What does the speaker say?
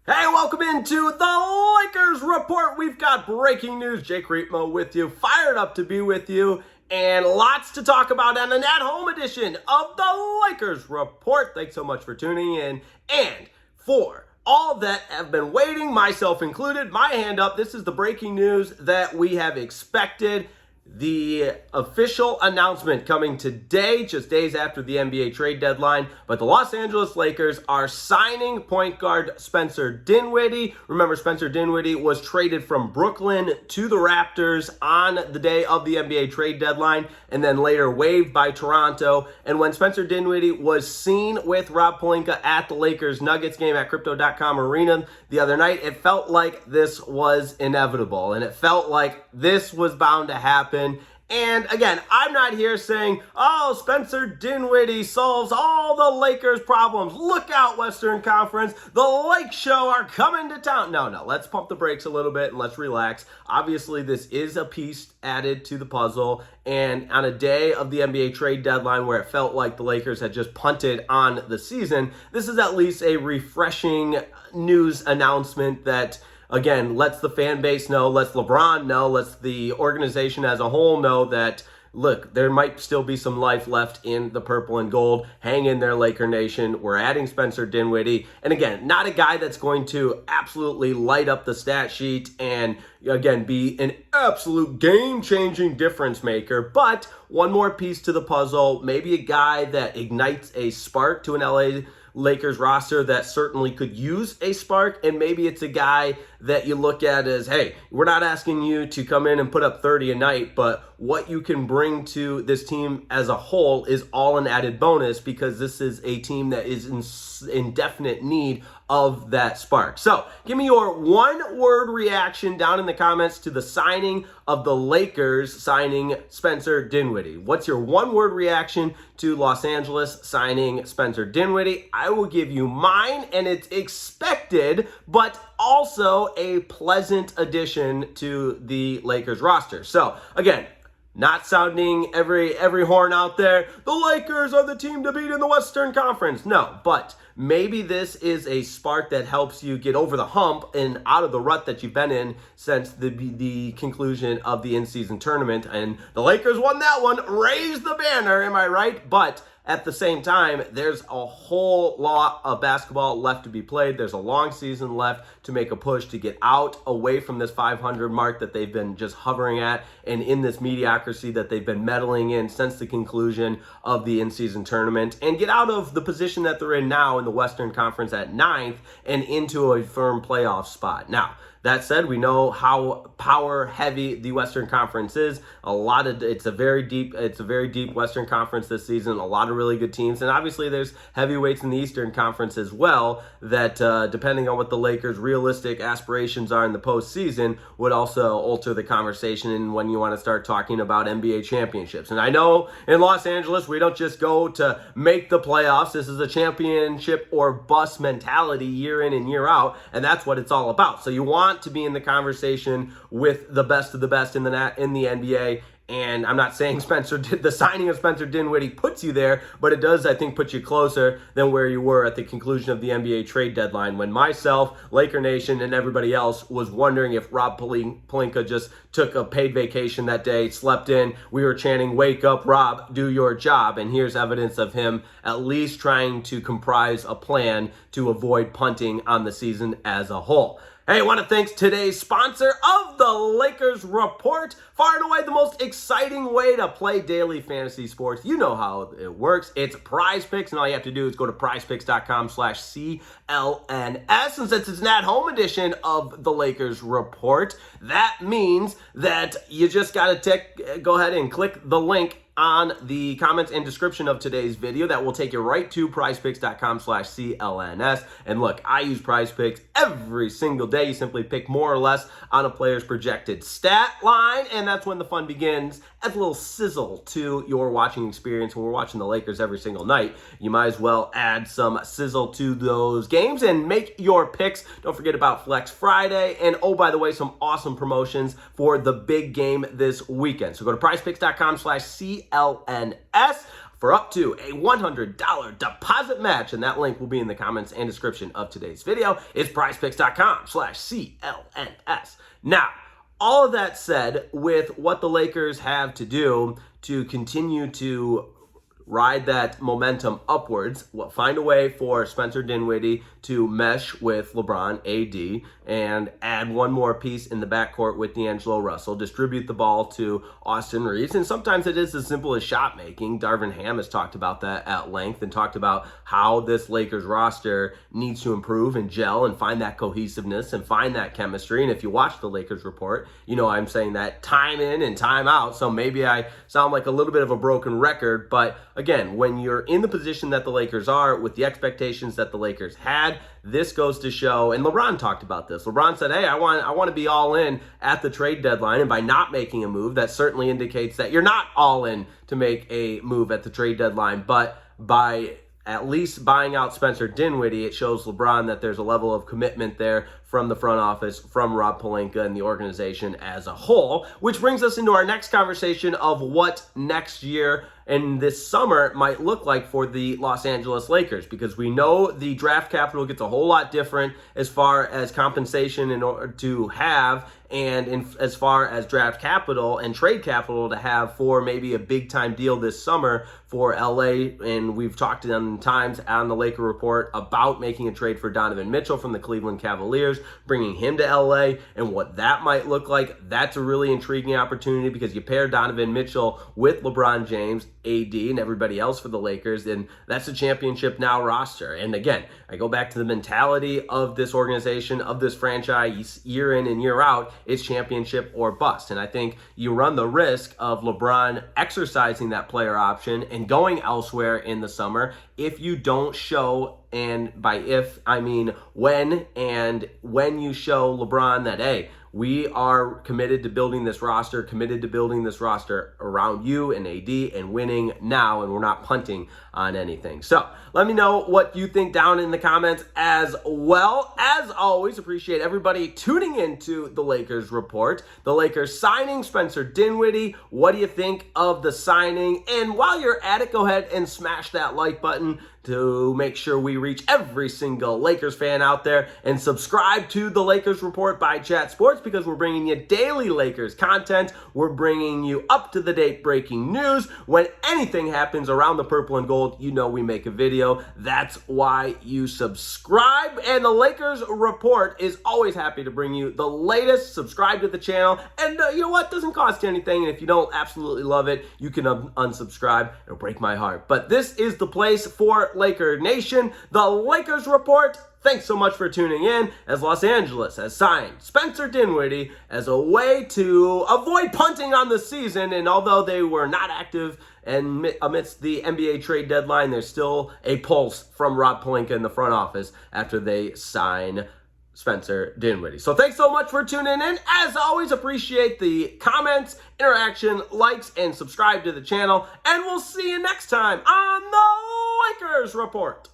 Hey, welcome into the Lakers Report. We've got breaking news. Jake Riepma with you, fired up to be with you, and lots to talk about on an at-home edition of the Lakers Report. Thanks so much for tuning in. And for all that have been waiting, myself included, my hand up, this is the breaking news that we have expected. The official announcement coming today, just days after the NBA trade deadline, but the Los Angeles Lakers are signing point guard Spencer Dinwiddie. Remember, Spencer Dinwiddie was traded from Brooklyn to the Raptors on the day of the NBA trade deadline and then later waived by Toronto. And when Spencer Dinwiddie was seen with Rob Pelinka at the Lakers Nuggets game at Crypto.com Arena the other night, it felt like this was inevitable and it felt like this was bound to happen. And again, I'm not here saying, oh, Spencer Dinwiddie solves all the Lakers' problems. Look out, Western Conference. The Lake Show are coming to town. No, let's pump the brakes a little bit and let's relax. Obviously, this is a piece added to the puzzle. And on a day of the NBA trade deadline where it felt like the Lakers had just punted on the season, this is at least a refreshing news announcement that, again, lets the fan base know, lets LeBron know, lets the organization as a whole know that, look, there might still be some life left in the purple and gold. Hang in there, Laker Nation. We're adding Spencer Dinwiddie. And again, not a guy that's going to absolutely light up the stat sheet and, again, be an absolute game-changing difference maker, but one more piece to the puzzle, maybe a guy that ignites a spark to an LA Lakers roster that certainly could use a spark, and maybe it's a guy that you look at as, hey, we're not asking you to come in and put up 30 a night, but what you can bring to this team as a whole is all an added bonus because this is a team that is in definite need of that spark. So give me your one-word reaction down in the comments to the signing of the Lakers signing Spencer Dinwiddie. What's your one-word reaction to Los Angeles signing Spencer Dinwiddie? I will give you mine, and it's expected, but also a pleasant addition to the Lakers roster. So again, not sounding every horn out there, the Lakers are the team to beat in the Western Conference. No, but maybe this is a spark that helps you get over the hump and out of the rut that you've been in since the conclusion of the in-season tournament. And the Lakers won that one, raised the banner, am I right? But at the same time, there's a whole lot of basketball left to be played. There's a long season left to make a push to get out away from this 500 mark that they've been just hovering at and in this mediocrity that they've been meddling in since the conclusion of the in-season tournament and get out of the position that they're in now in the Western Conference at 9th and into a firm playoff spot. Now, that said, we know how power heavy the Western Conference is. It's a very deep Western Conference this season. A lot of really good teams, and obviously there's heavyweights in the Eastern Conference as well. That depending on what the Lakers' realistic aspirations are in the postseason, would also alter the conversation. And when you want to start talking about NBA championships, and I know in Los Angeles we don't just go to make the playoffs. This is a championship or bust mentality year in and year out, and that's what it's all about. So you want to be in the conversation with the best of the best in the NBA. And I'm not saying the signing of Spencer Dinwiddie puts you there, but it does, I think, put you closer than where you were at the conclusion of the NBA trade deadline when myself, Laker Nation, and everybody else was wondering if Rob Pelinka just took a paid vacation that day, slept in. We were chanting, "Wake up, Rob, do your job." And here's evidence of him at least trying to comprise a plan to avoid punting on the season as a whole. Hey, I want to thank today's sponsor of the Lakers Report. Far and away the most exciting way to play daily fantasy sports. You know how it works. It's Prize Picks, and all you have to do is go to prizepicks.com/CLNS. And since it's an at-home edition of the Lakers Report, that means that you just got to go ahead and click the link on the comments and description of today's video. That will take you right to prizepicks.com/CLNS. And look, I use Prize Picks every single day. You simply pick more or less on a player's projected stat line, and that's when the fun begins. Adds a little sizzle to your watching experience. When we're watching the Lakers every single night, you might as well add some sizzle to those games and make your picks. Don't forget about Flex Friday, and oh, by the way, some awesome promotions for the big game this weekend. So go to prizepicks.com/CLNS for up to a $100 deposit match. And that link will be in the comments and description of today's video. It's prizepicks.com/CLNS. Now, all of that said, with what the Lakers have to do to continue to ride that momentum upwards, find a way for Spencer Dinwiddie to mesh with LeBron, AD, and add one more piece in the backcourt with D'Angelo Russell, distribute the ball to Austin Reeves, and sometimes it is as simple as shot making. Darvin Ham has talked about that at length and talked about how this Lakers roster needs to improve and gel and find that cohesiveness and find that chemistry. And if you watch the Lakers report, you know I'm saying that time in and time out, so maybe I sound like a little bit of a broken record, but again, when you're in the position that the Lakers are, with the expectations that the Lakers had, this goes to show, and LeBron talked about this. LeBron said, hey, I want to be all in at the trade deadline, and by not making a move, that certainly indicates that you're not all in to make a move at the trade deadline, but by at least buying out Spencer Dinwiddie, it shows LeBron that there's a level of commitment there from the front office, from Rob Pelinka and the organization as a whole, which brings us into our next conversation of what next year and this summer might look like for the Los Angeles Lakers, because we know the draft capital gets a whole lot different as far as compensation in order to have, and as far as draft capital and trade capital to have for maybe a big time deal this summer for LA. And we've talked in times on the Laker Report about making a trade for Donovan Mitchell from the Cleveland Cavaliers, bringing him to LA and what that might look like. That's a really intriguing opportunity, because you pair Donovan Mitchell with LeBron James, AD, and everybody else for the Lakers, and that's a championship now roster. And again, I go back to the mentality of this organization, of this franchise, year in and year out, it's championship or bust. And I think you run the risk of LeBron exercising that player option and going elsewhere in the summer if you don't show, and by if, I mean when, and when you show LeBron that, hey, we are committed to building this roster, around you and AD and winning now, and we're not punting on anything. So let me know what you think down in the comments as well. As always, appreciate everybody tuning into the Lakers Report. The Lakers signing Spencer Dinwiddie. What do you think of the signing? And while you're at it, go ahead and smash that like button to make sure we reach every single Lakers fan out there, and subscribe to the Lakers Report by Chat Sports, because we're bringing you daily Lakers content. We're bringing you up-to-the-date breaking news. When anything happens around the purple and gold, you know we make a video. That's why you subscribe. And the Lakers Report is always happy to bring you the latest. Subscribe to the channel. And you know what? It doesn't cost you anything. And if you don't absolutely love it, you can unsubscribe. It'll break my heart. But this is the place for Laker Nation, the Lakers Report. Thanks so much for tuning in, as Los Angeles has signed Spencer Dinwiddie as a way to avoid punting on the season. And although they were not active and amidst the NBA trade deadline, there's still a pulse from Rob Pelinka in the front office after they sign Spencer Dinwiddie. So thanks so much for tuning in. As always, appreciate the comments, interaction, likes, and subscribe to the channel. And we'll see you next time on the Lakers Report.